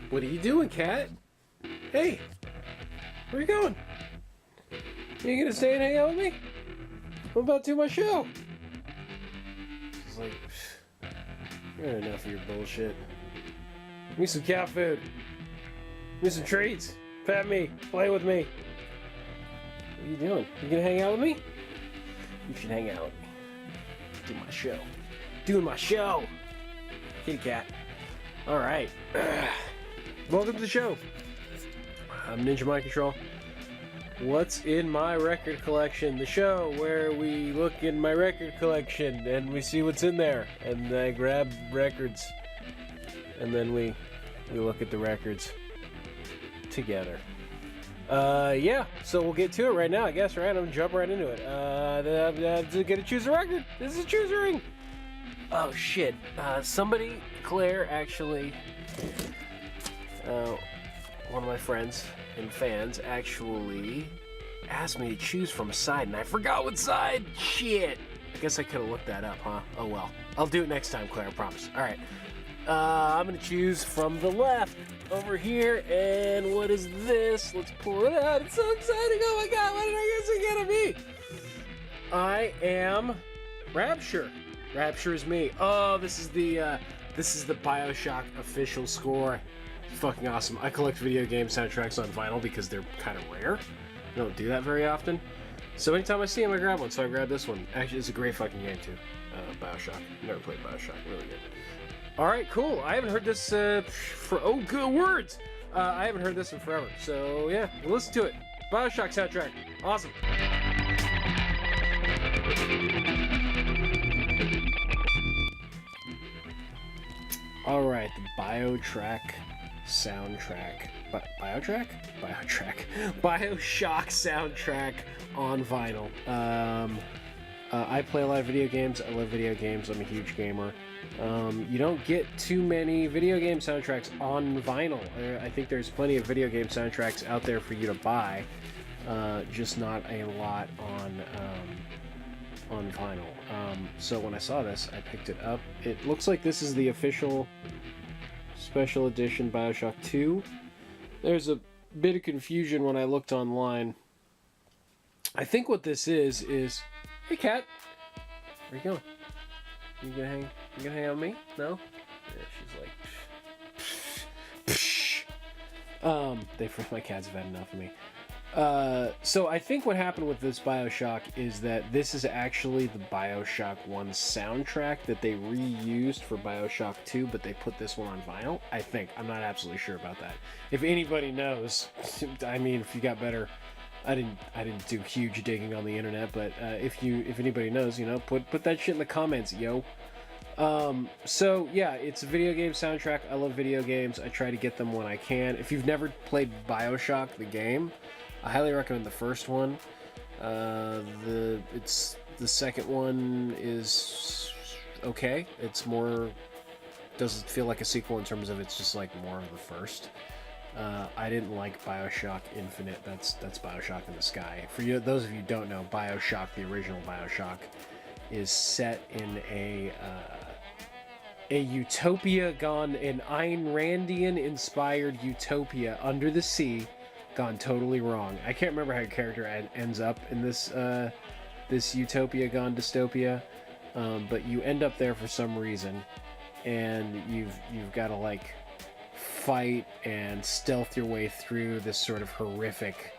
What are you doing, cat? Hey, where you going? Are you gonna stay and hang out with me? I'm about to do my show. She's like, you got enough of your bullshit. Give me some cat food. Give me some treats. Pet me. Play with me. What are you doing? You gonna hang out with me? You should hang out with me. Do my show. Doing my show. Kitty cat. Alright. Welcome to the show. I'm Ninja Mind Control. What's in my record collection? The show where we look in my record collection and we see what's in there. And I grab records. And then we look at the records together. Yeah, so we'll get to it right now, I guess, right? I'm gonna jump right into it. I'm gonna choose a record. This is a choose ring. Oh, shit. Somebody, Claire, actually... one of my friends and fans actually asked me to choose from a side, and I forgot what side. Shit. I guess I could have looked that up, huh? Oh well. I'll do it next time, Claire, I promise. Alright. I'm gonna choose from the left over here, and what is this? Let's pull it out. It's so exciting. Oh my god, what did I guess it's gonna be? I am Rapture. Rapture is me. Oh, this is the BioShock official score. Fucking awesome. I collect video game soundtracks on vinyl because they're kind of rare. I don't do that very often. So anytime I see them, I grab one. So I grabbed this one. Actually, it's a great fucking game too. BioShock. Never played BioShock. Really good. Alright, cool. I haven't heard this for... Oh, good words! I haven't heard this in forever. So yeah, we'll listen to it. BioShock soundtrack. Awesome. Alright, the BioShock soundtrack. BioShock soundtrack on vinyl. I play a lot of video games. I love video games. I'm a huge gamer. You don't get too many video game soundtracks on vinyl. I think there's plenty of video game soundtracks out there for you to buy, just not a lot on vinyl. So when I saw this, I picked it up. It looks like this is the official special edition BioShock 2. There's a bit of confusion when I looked online. I think what this is... Hey, cat! Where you going? You gonna hang out with me? No? Yeah, she's like... my cats have had enough of me. So I think what happened with this BioShock is that this is actually the BioShock 1 soundtrack that they reused for BioShock 2, but they put this one on vinyl. I think. I'm not absolutely sure about that. If anybody knows, I mean, if you got better, I didn't do huge digging on the internet, but if anybody knows, you know, put that shit in the comments, yo. So yeah, it's a video game soundtrack. I love video games. I try to get them when I can. If you've never played BioShock the game, I highly recommend the first one. The second one is okay. It's more, doesn't feel like a sequel in terms of it's just like more of the first. I didn't like BioShock Infinite. That's BioShock in the Sky. For you, those of you who don't know, BioShock, the original BioShock, is set in a utopia gone, an Ayn Randian inspired utopia under the sea, gone totally wrong. I can't remember how your character ends up in this this utopia gone dystopia, but you end up there for some reason, and you've got to like fight and stealth your way through this sort of horrific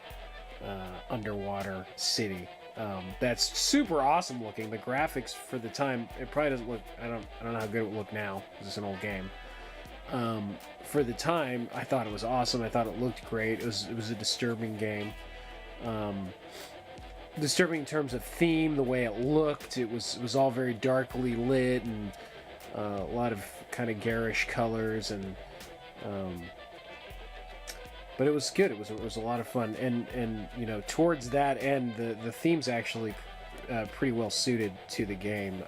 underwater city. That's super awesome looking. The graphics for the time, it probably doesn't look, I don't know how good it would look now, because it's an old game. For the time, I thought it was awesome. I thought it looked great. It was a disturbing game. disturbing in terms of theme, the way it looked. It was all very darkly lit and a lot of kind of garish colors, and but it was good. It was a lot of fun, and you know, towards that end, the theme's actually pretty well suited to the game.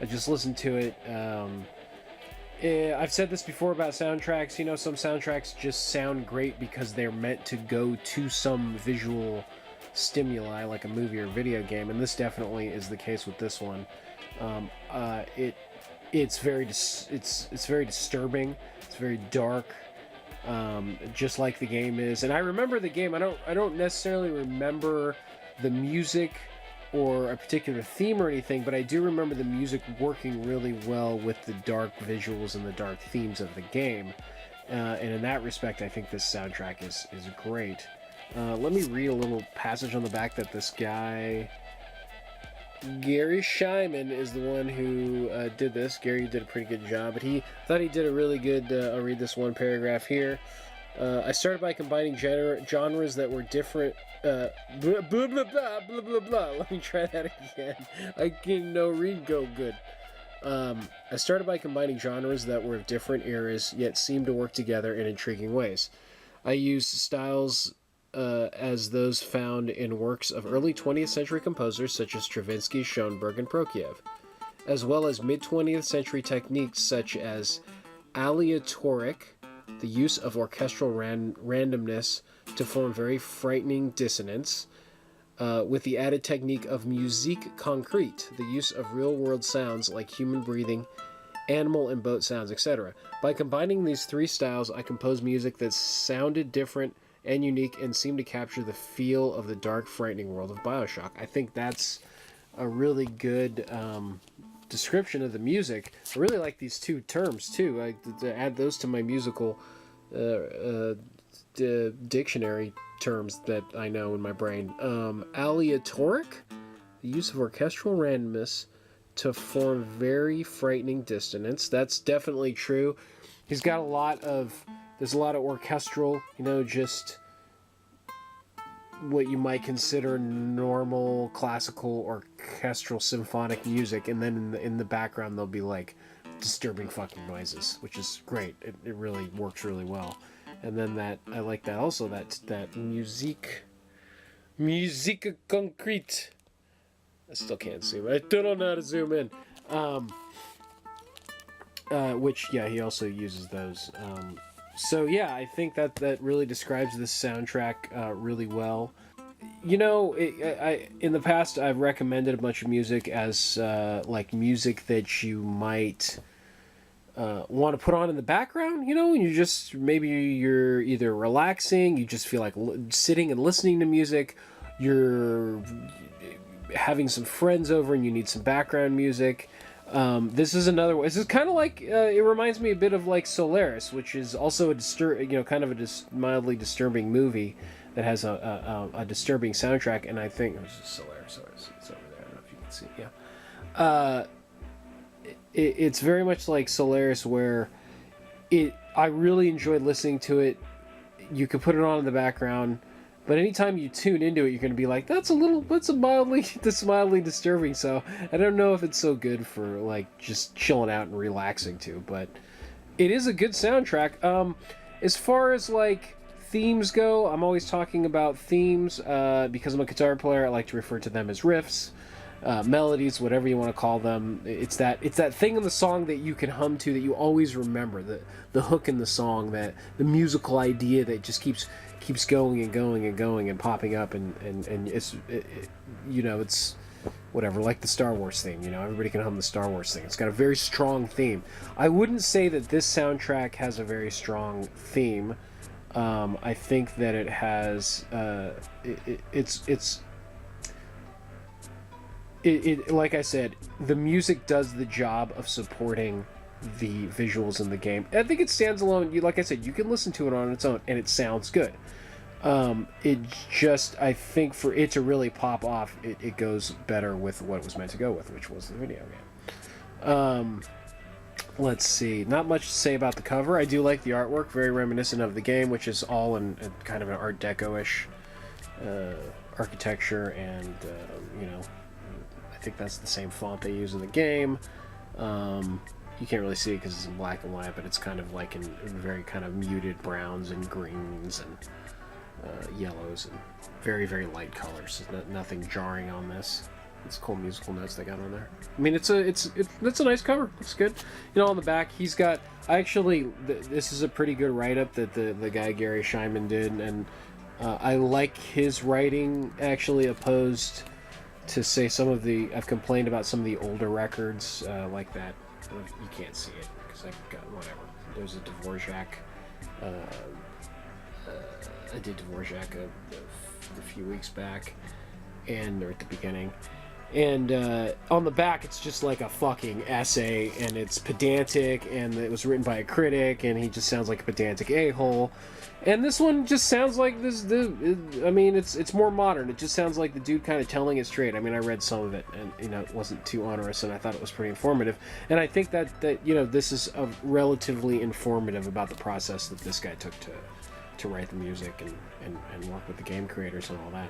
I just listened to it. I've said this before about soundtracks. You know, some soundtracks just sound great because they're meant to go to some visual stimuli, like a movie or video game, and this definitely is the case with this one. It's very disturbing. It's very dark, just like the game is. And I remember the game. I don't necessarily remember the music or a particular theme or anything, but I do remember the music working really well with the dark visuals and the dark themes of the game. And in that respect, I think this soundtrack is great. Let me read a little passage on the back that this guy, Gary Scheinman, is the one who did this. Gary did a pretty good job, but he thought he did a really good, I'll read this one paragraph here. I started by combining genres that were different. Blah, blah, blah, blah, blah, blah, blah. Let me try that again. I can no read go good. I started by combining genres that were of different eras, yet seemed to work together in intriguing ways. I used styles as those found in works of early 20th century composers such as Stravinsky, Schoenberg, and Prokofiev, as well as mid-20th century techniques such as aleatoric, the use of orchestral randomness to form very frightening dissonance, with the added technique of musique concrete, the use of real-world sounds like human breathing, animal and boat sounds, etc. By combining these three styles, I composed music that sounded different and unique and seemed to capture the feel of the dark, frightening world of BioShock. I think that's a really good description of the music. I really like these two terms too. To add those to my musical dictionary terms that I know in my brain. Aleatoric, the use of orchestral randomness to form very frightening dissonance. That's definitely true. He's got there's a lot of orchestral, you know, just what you might consider normal classical orchestral symphonic music, and then in the background there'll be like disturbing fucking noises, which is great. It really works really well. And then I like that also, that musique concrete. I still can't zoom. I don't know how to zoom in. Which, yeah, he also uses those. So yeah, I think that really describes this soundtrack really well. You know, in the past I've recommended a bunch of music as like music that you might want to put on in the background. You know, and maybe you're either relaxing, you just feel like sitting and listening to music, you're having some friends over and you need some background music. This is another one. This is kind of like it reminds me a bit of like Solaris, which is also a kind of a mildly disturbing movie that has a disturbing soundtrack. And I think Solaris. It's over there. I don't know if you can see. Yeah, it's very much like Solaris, where I really enjoyed listening to it. You could put it on in the background. But anytime you tune into it, you're going to be like, that's mildly disturbing. So I don't know if it's so good for like just chilling out and relaxing to, but it is a good soundtrack. As far as like themes go, I'm always talking about themes because I'm a guitar player. I like to refer to them as riffs, melodies, whatever you want to call them. It's that thing in the song that you can hum to, that you always remember, the hook in the song, that the musical idea that just keeps going and going and going and popping up, and it's you know, it's whatever, like the Star Wars theme. You know, everybody can hum the Star Wars thing. It's got a very strong theme. I wouldn't say that this soundtrack has a very strong theme. I think that it has it like I said, the music does the job of supporting the visuals in the game. I think it stands alone. Like I said, you can listen to it on its own and it sounds good. It just, I think for it to really pop off, it goes better with what it was meant to go with, which was the video game. Let's see, not much to say about the cover. I do like the artwork, very reminiscent of the game, which is all in kind of an Art Deco-ish architecture, and you know, I think that's the same font they use in the game. You can't really see it because it's in black and white, but it's kind of like in very kind of muted browns and greens and yellows and very, very light colors. Nothing jarring on this. It's cool musical notes they got on there. I mean, it's a nice cover. Looks good. You know, on the back, he's got. This is a pretty good write-up that the guy Gary Scheinman did, and I like his writing actually, opposed to say some of the. I've complained about some of the older records like that. You can't see it because I got whatever. There's a Dvorak. I did Dvorak a few weeks back, or at the beginning. And on the back, it's just like a fucking essay, and it's pedantic, and it was written by a critic, and he just sounds like a pedantic a-hole. And this one just sounds like I mean, it's more modern. It just sounds like the dude kind of telling it straight. I mean, I read some of it, and you know, it wasn't too onerous, and I thought it was pretty informative. And I think that you know, this is relatively informative about the process that this guy took to write the music and work with the game creators and all that.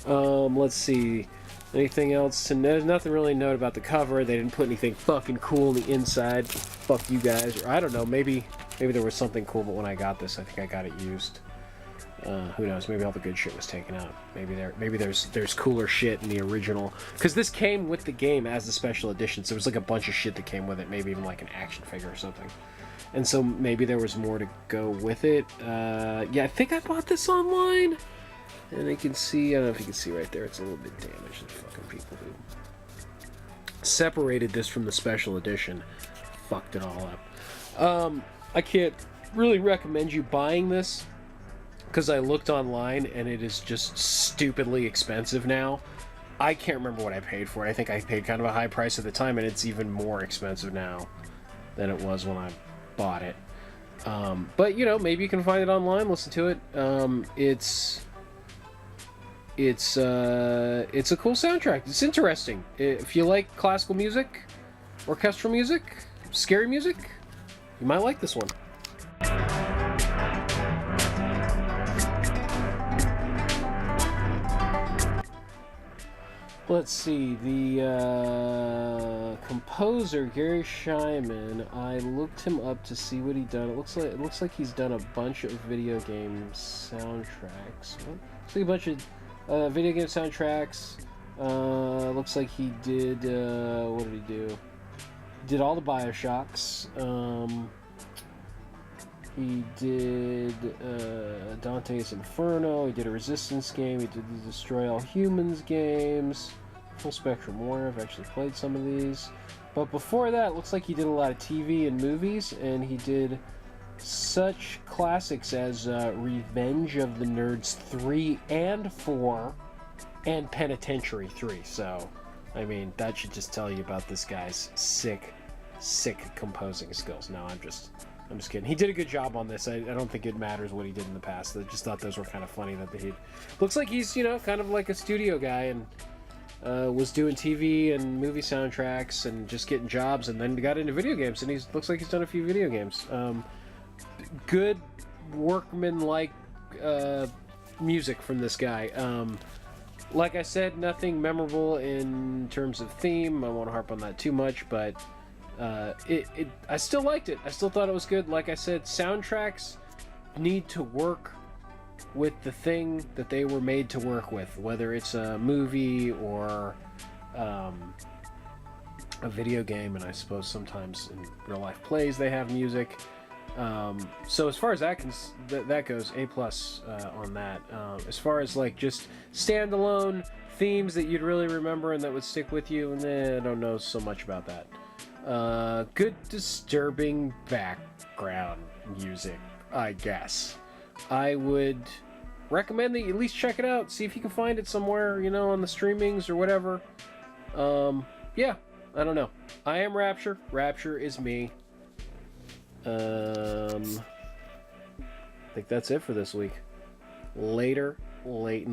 Let's see. Anything else to note? Nothing really to note about the cover. They didn't put anything fucking cool on the inside. Fuck you guys. Or I don't know. Maybe there was something cool, but when I got this, I think I got it used. Who knows? Maybe all the good shit was taken out. Maybe there's cooler shit in the original. Because this came with the game as the special edition, so there was like a bunch of shit that came with it. Maybe even like an action figure or something. And so maybe there was more to go with it. Yeah, I think I bought this online. And you can see, I don't know if you can see right there, it's a little bit damaged. The fucking people who separated this from the special edition fucked it all up. I can't really recommend you buying this because I looked online and it is just stupidly expensive now. I can't remember what I paid for it. I think I paid kind of a high price at the time, and it's even more expensive now than it was when I bought it. But, you know, maybe you can find it online, listen to it. It's a cool soundtrack. It's interesting. If you like classical music, orchestral music, scary music, you might like this one. Let's see, the composer Gary Scheinman. I looked him up to see what he done. It looks like he's done a bunch of video game soundtracks. What? Looks like a bunch of video game soundtracks. Looks like he did. What did he do? He did all the BioShocks. He did Dante's Inferno. He did a Resistance game. He did the Destroy All Humans games. Full Spectrum Warrior. I've actually played some of these. But before that, it looks like he did a lot of TV and movies, and he did such classics as Revenge of the Nerds 3 and 4 and Penitentiary 3. So, I mean, that should just tell you about this guy's sick composing skills. No, I'm just kidding. He did a good job on this. I don't think it matters what he did in the past. I just thought those were kind of funny that he looks like he's, you know, kind of like a studio guy, and was doing TV and movie soundtracks and just getting jobs, and then got into video games, and looks like he's done a few video games. Good workman-like music from this guy. Like I said, nothing memorable in terms of theme. I won't harp on that too much, but I still liked it. I still thought it was good. Like I said, soundtracks need to work with the thing that they were made to work with, whether it's a movie or a video game, and I suppose sometimes in real life plays they have music. So as far as that goes, A+ on that. As far as like just standalone themes that you'd really remember and that would stick with you, I don't know so much about that. Good disturbing background music, I guess. I would recommend that you at least check it out, see if you can find it somewhere, you know, on the streamings or whatever. Yeah, I don't know. I am Rapture. Rapture is me. I think that's it for this week. Later, late.